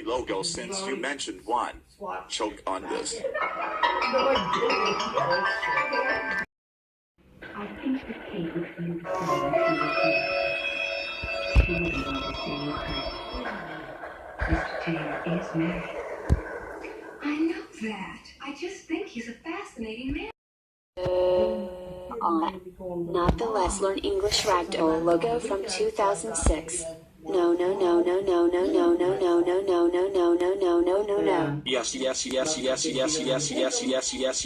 logo since you mentioned one. Choke on this. I think that Kate would feel the same if she were here. She wouldn't want to see you hurt. Mr. Taylor is married. I know that. I just think he's a fascinating man. Not the Let's Learn English Ragdoll logo from 2006. No, no, no, no, no, no, no, no, no, no, no, no, no, no, no, no, no, no. Yes, yes, yes, yes, yes, yes, yes, yes, yes, yes.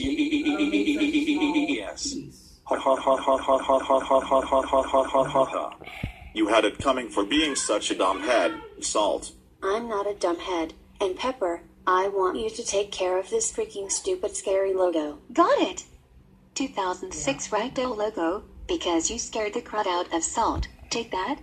You had it coming for being such a dumb head, Salt. I'm not a dumb head, and Pepper, I want you to take care of this freaking stupid scary logo. Got it! 2006 Ragdoll logo, because you scared the crud out of Salt. Take that.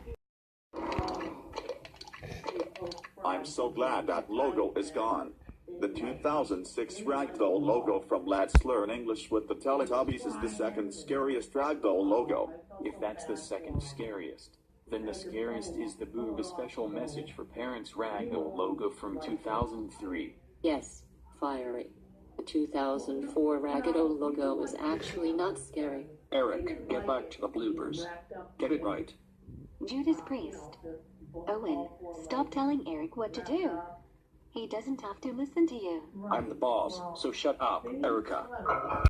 I'm so glad that logo is gone. The 2006 Ragdoll logo from Let's Learn English with the Teletubbies is the second scariest Ragdoll logo. If that's the second scariest, then the scariest is the Boob Special Message for Parents Ragdoll logo from 2003. Yes, fiery. The 2004 Ragdoll logo is actually not scary. Eric, get back to the bloopers. Get it right. Judas Priest. Owen, stop telling Eric what to do. He doesn't have to listen to you. I'm the boss, so shut up, Erica.